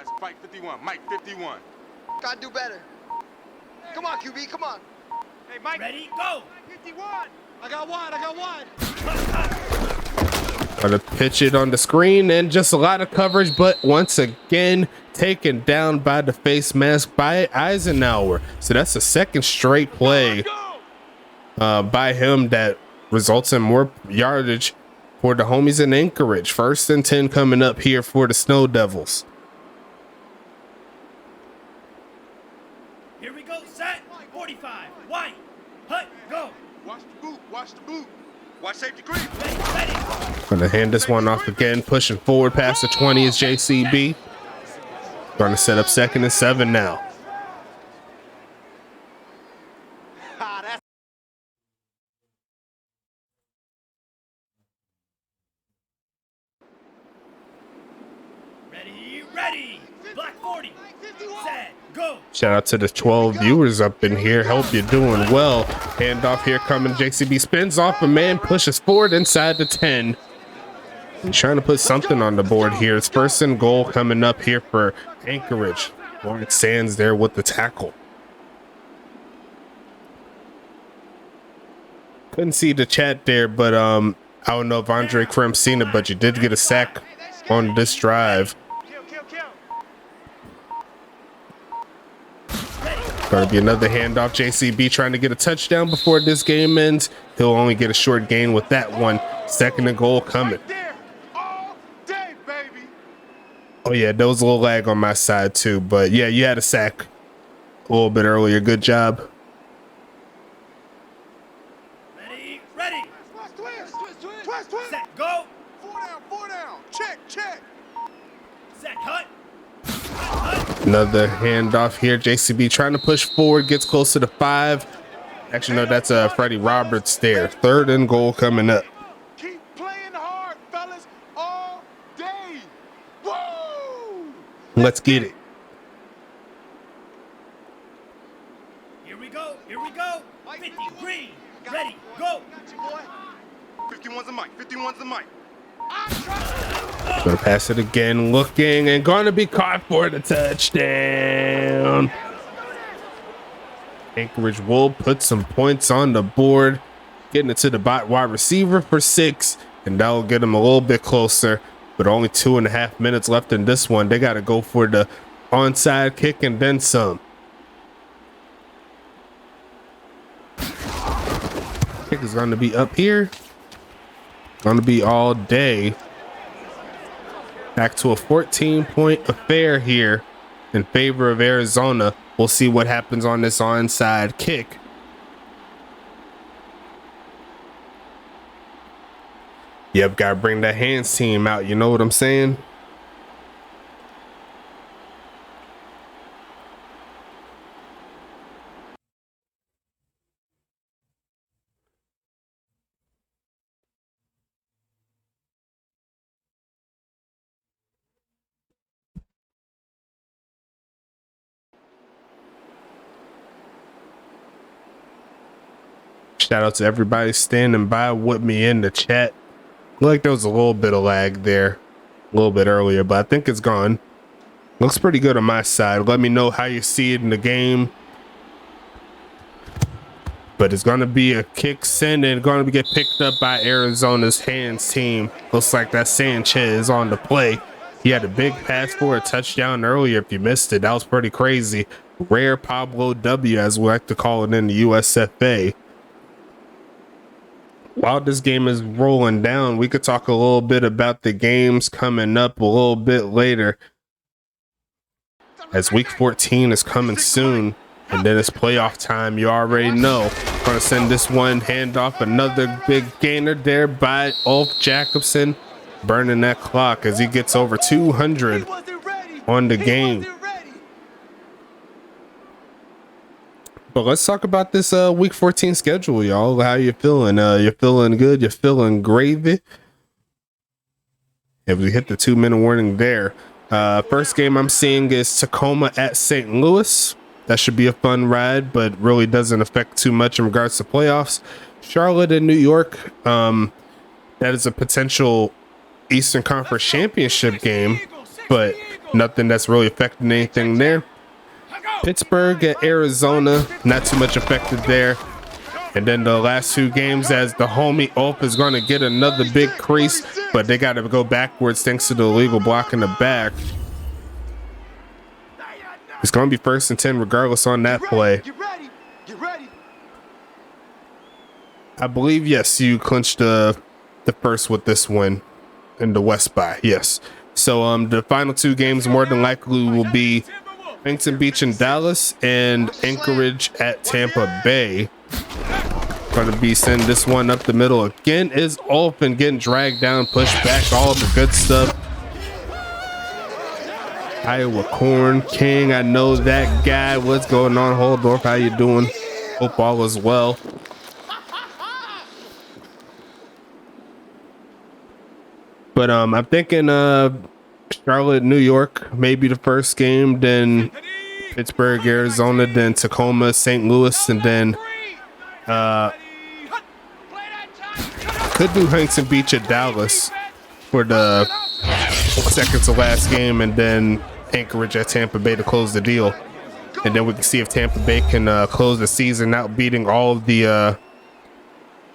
guys. Fight 51. Mike 51. Gotta do better. Come on, QB, come on. Hey, Mike. Ready, go. 51. I got one. Gonna pitch it on the screen and just a lot of coverage, but once again taken down by the face mask by Eisenhower. So that's the second straight play by him that results in more yardage for the homies in Anchorage. 1st and 10 coming up here for the Snow Devils. Here we go, set, 45, white, hut, go. Watch the boot. Watch safety green. Ready. Gonna hand this one off again, pushing forward past the 20 is JCB. Gonna set up 2nd and 7 now. Ready. Black 40. Set, go. Shout out to the 12 viewers up in here. Hope you're doing well. Handoff here coming. JCB spins off a man, pushes forward inside the 10. He's trying to put something on the board here. It's 1st and goal coming up here for Anchorage. Lawrence Sands there with the tackle. Couldn't see the chat there, but I don't know if Andre Krim seen it, but you did get a sack on this drive. Going to be another handoff. JCB trying to get a touchdown before this game ends. He'll only get a short gain with that one. 2nd and goal coming. Oh yeah, there was a little lag on my side too, but yeah, you had a sack a little bit earlier. Good job. Ready. Set, go. 4 down. Check. Set, hut. Another handoff here. JCB trying to push forward, gets close to the 5. Actually, no, that's Freddie Roberts there. 3rd and goal coming up. Keep playing hard, fellas, all day. Woo! Let's get it. Here we go. 50, green. Ready, go. 51's the mic. Gonna pass it again, looking and gonna be caught for the touchdown. Anchorage will put some points on the board, getting it to the wide receiver for 6, and that'll get them a little bit closer. But only 2.5 minutes left in this one. They got to go for the onside kick and then some. Kick is going to be up here. Going to be all day. Back to a 14-point affair here in favor of Arizona. We'll see what happens on this onside kick. Yep, gotta bring that hands team out. You know what I'm saying? Shout out to everybody standing by with me in the chat. Looked like there was a little bit of lag there a little bit earlier, but I think it's gone. Looks pretty good on my side. Let me know how you see it in the game. But it's going to be a kick send and going to get picked up by Arizona's hands team. Looks like that Sanchez on the play. He had a big pass for a touchdown earlier. If you missed it, that was pretty crazy. Rare Pablo W, as we like to call it in the USFA. While this game is rolling down, we could talk a little bit about the games coming up a little bit later, as week 14 is coming soon, and then it's playoff time. You already know. Gonna send this one handoff. Another big gainer there by Ulf Jacobson, burning that clock as he gets over 200 on the game. But let's talk about this week 14 schedule, y'all. How you feeling? You feeling good? You feeling gravy? If we hit the 2-minute warning there. First game I'm seeing is Tacoma at St. Louis. That should be a fun ride, but really doesn't affect too much in regards to playoffs. Charlotte and New York. That is a potential Eastern Conference Championship game, but nothing that's really affecting anything there. Pittsburgh at Arizona, not too much affected there. And then the last two games, as the homie Ulf is going to get another big crease, but they got to go backwards thanks to the illegal block in the back. It's going to be 1st and 10 regardless on that play. Get ready. Get ready. I believe, yes, you clinched the first with this win in the West by, yes. So the final two games more than likely will be Huntington Beach and Dallas and Anchorage at Tampa Bay. Going to be sending this one up the middle again. Is Ulf and getting dragged down, pushed back, all the good stuff. Iowa Corn King, I know that guy. What's going on, Holdorf? How you doing? Hope all is well. But I'm thinking Charlotte, New York, maybe the first game, then Pittsburgh, Arizona, then Tacoma, St. Louis, and then could do Huntington Beach at Dallas for the second to last game, and then Anchorage at Tampa Bay to close the deal. And then we can see if Tampa Bay can close the season out beating all the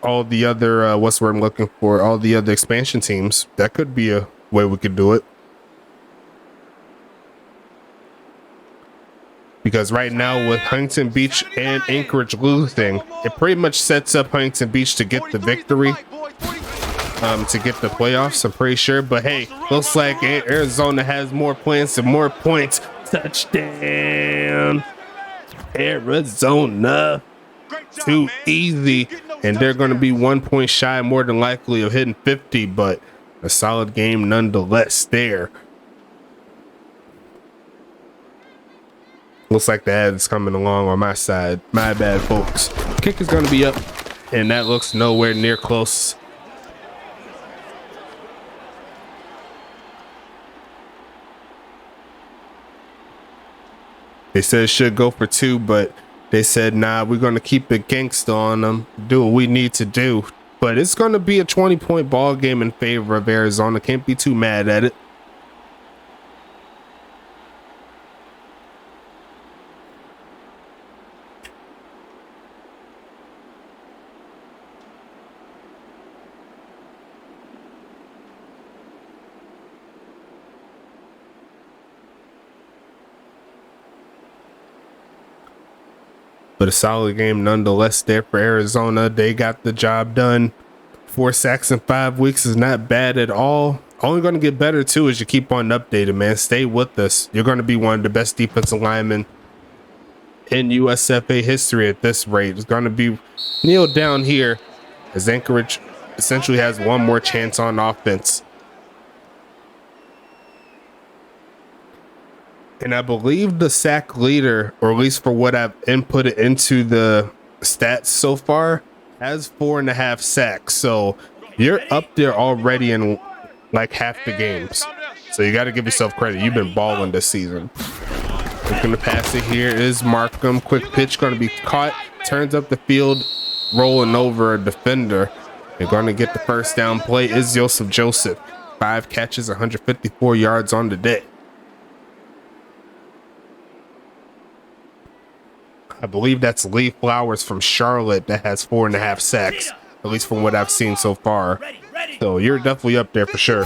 other what's the word I'm looking for, all the other expansion teams. That could be a way we could do it. Because right now with Huntington Beach and Anchorage losing, it pretty much sets up Huntington Beach to get the victory, to get the playoffs, I'm pretty sure. But hey, looks like Arizona has more plans and more points. Touchdown, Arizona. Too easy. And they're going to be 1 point shy more than likely of hitting 50, but a solid game nonetheless there. Looks like the ad is coming along on my side. My bad, folks. Kick is going to be up, and that looks nowhere near close. They said it should go for 2, but they said, nah, we're going to keep it gangsta on them, do what we need to do. But it's going to be a 20-point ball game in favor of Arizona. Can't be too mad at it. But a solid game nonetheless there for Arizona. They got the job done. 4 sacks in 5 weeks is not bad at all. Only going to get better too as you keep on updating, man. Stay with us. You're going to be one of the best defensive linemen in USFA history at this rate. It's going to be kneeled down here as Anchorage essentially has one more chance on offense. And I believe the sack leader, or at least for what I've inputted into the stats so far, has 4.5 sacks. So you're up there already in like half the games. So you got to give yourself credit. You've been balling this season. Looking to pass it here is Markham. Quick pitch going to be caught. Turns up the field, rolling over a defender. They're going to get the first down play. Is Joseph. 5 catches, 154 yards on the day. I believe that's Lee Flowers from Charlotte that has 4.5 sacks, at least from what I've seen so far. So you're definitely up there for sure.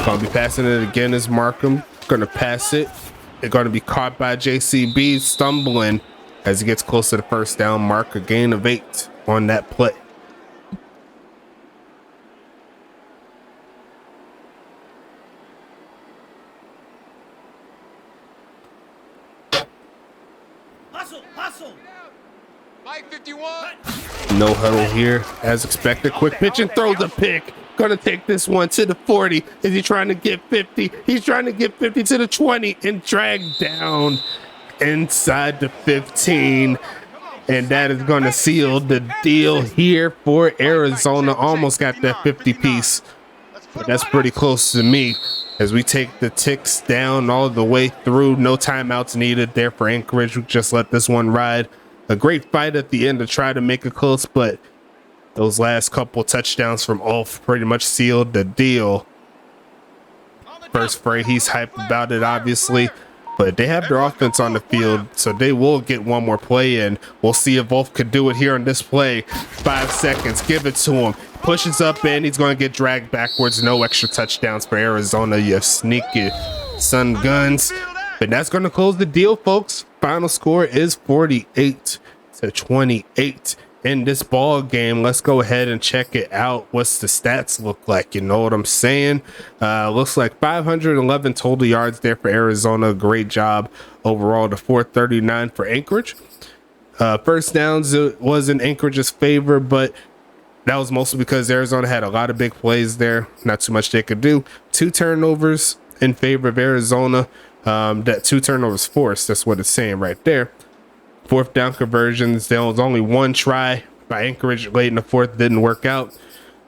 Gonna be passing it again is Markham. Gonna pass it. They're gonna be caught by JCB, stumbling as he gets close to the first down mark. A gain of 8 on that play. No huddle here as expected. Quick pitch and throws a pick. Gonna take this one to the 40. Is he trying to get 50? He's trying to get 50 to the 20 and drag down inside the 15. And that is gonna seal the deal here for Arizona. Almost got that 50 piece, but that's pretty close to me as we take the ticks down all the way through. No timeouts needed there for Anchorage. We just let this one ride. A great fight at the end to try to make it close, but those last couple touchdowns from Ulf pretty much sealed the deal. first fray. He's hyped about it, obviously. But they have their offense on the field, so they will get one more play in. We'll see if Wolf could do it here on this play. 5 seconds, give it to him. Pushes up in, he's going to get dragged backwards. No extra touchdowns for Arizona, you sneaky son guns. But that's going to close the deal, folks. Final score is 48-28 in this ball game. Let's go ahead and check it out. What's the stats look like? You know what I'm saying? Looks like 511 total yards there for Arizona. Great job overall to 439 for Anchorage. First downs was in Anchorage's favor, but that was mostly because Arizona had a lot of big plays there. Not too much they could do. 2 turnovers in favor of Arizona. That 2 turnovers forced. That's what it's saying right there. 4th down conversions. There was only 1 try by Anchorage late in the 4th. Didn't work out.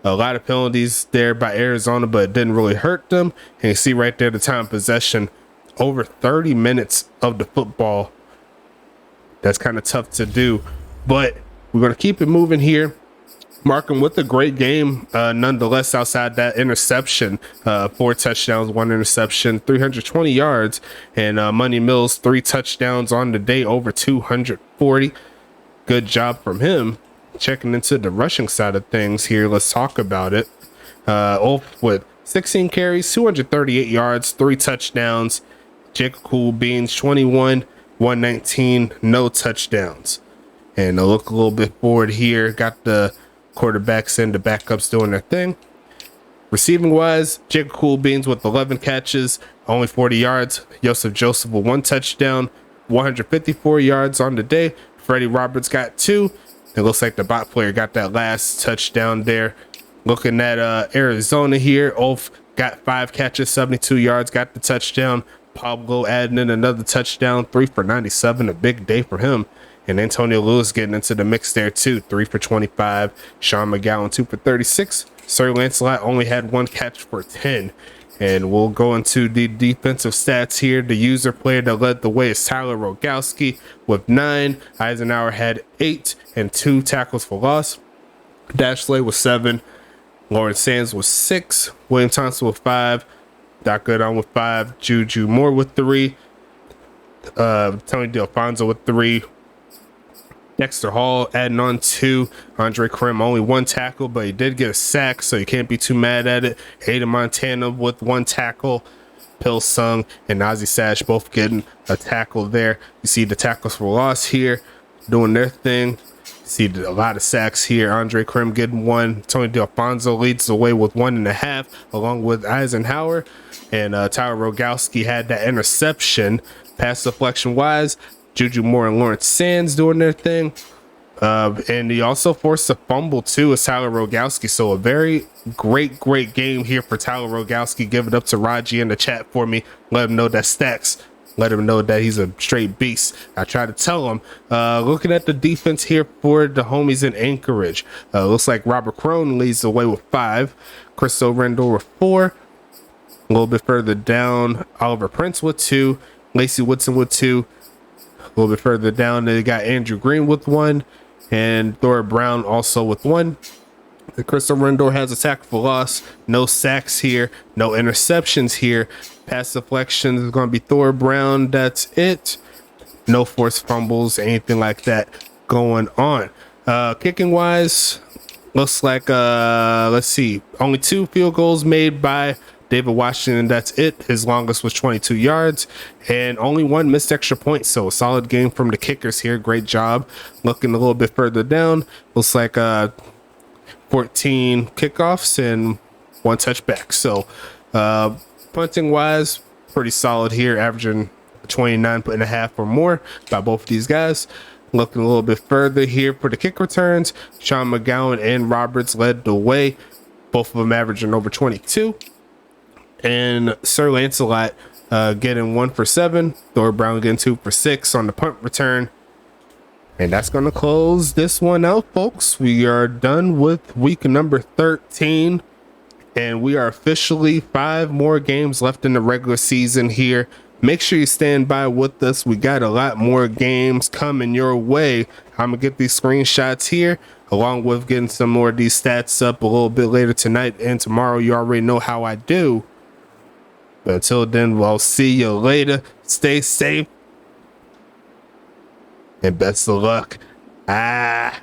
A lot of penalties there by Arizona, but it didn't really hurt them. And you see right there the time of possession. Over 30 minutes of the football. That's kind of tough to do. But we're going to keep it moving here. Markham with a great game, nonetheless, outside that interception. 4 touchdowns, 1 interception, 320 yards. And Money Mills, 3 touchdowns on the day, over 240. Good job from him. Checking into the rushing side of things here. Let's talk about it. Ulf with 16 carries, 238 yards, 3 touchdowns. Jacob Cool Beans, 21, 119, no touchdowns. And I'll look a little bit forward here. Got the quarterbacks and the backups doing their thing. Receiving wise, Jacob Cool Beans with 11 catches, only 40 yards. Joseph with 1 touchdown, 154 yards on the day. Freddie Roberts got 2. It looks like the bot player got that last touchdown there. Looking at Arizona here, Ulf got 5 catches, 72 yards, got the touchdown. Pablo adding in another touchdown, 3 for 97, a big day for him. And Antonio Lewis getting into the mix there too, 3 for 25. Sean McGowan, 2 for 36. Sir Lancelot only had 1 catch for 10. And we'll go into the defensive stats here. The user player that led the way is Tyler Rogowski with 9. Eisenhower had 8 and 2 tackles for loss. Dashley was 7. Lawrence Sands was 6. William Thompson with 5. Doc Goodon with 5. Juju Moore with 3. Tony D'Alfonso with 3. Dexter Hall adding on 2. Andre Krim only 1 tackle, but he did get a sack, so you can't be too mad at it. Hayden Montana with 1 tackle. Pill Sung and Nazi Sash both getting a tackle there. You see the tackles for loss here doing their thing. You see a lot of sacks here. Andre Krim getting 1. Tony D'Alfonso leads the way with 1.5, along with Eisenhower. And Tyler Rogowski had that interception. Pass deflection wise, Juju Moore and Lawrence Sands doing their thing. And he also forced a fumble too as Tyler Rogowski. So a very great game here for Tyler Rogowski. Give it up to Raji in the chat for me. Let him know that stacks. Let him know that he's a straight beast. I try to tell him. Looking at the defense here for the homies in Anchorage. Looks like Robert Crone leads the way with 5. Christo Rendell with 4. A little bit further down, Oliver Prince with 2. Lacey Woodson with 2. A little bit further down, they got Andrew Green with 1, and Thor Brown also with 1. The Crystal Rendor has a tackle for loss. No sacks here, no interceptions here. Pass deflections is going to be Thor Brown. That's it. No forced fumbles, anything like that going on. Kicking wise, looks like let's see, only 2 field goals made by David Washington. That's it. His longest was 22 yards and only 1 missed extra point. So a solid game from the kickers here. Great job. Looking a little bit further down, looks like 14 kickoffs and 1 touchback. So punting wise, pretty solid here, averaging 29.5 or more by both of these guys. Looking a little bit further here for the kick returns, Sean McGowan and Roberts led the way, both of them averaging over 22. And Sir Lancelot getting 1 for 7. Thor Brown getting 2 for 6 on the punt return. And that's going to close this one out, folks. We are done with week number 13. And we are officially 5 more games left in the regular season here. Make sure you stand by with us. We got a lot more games coming your way. I'm going to get these screenshots here, along with getting some more of these stats up a little bit later tonight and tomorrow. You already know how I do. But until then, I'll see you later. Stay safe. And best of luck. Ah.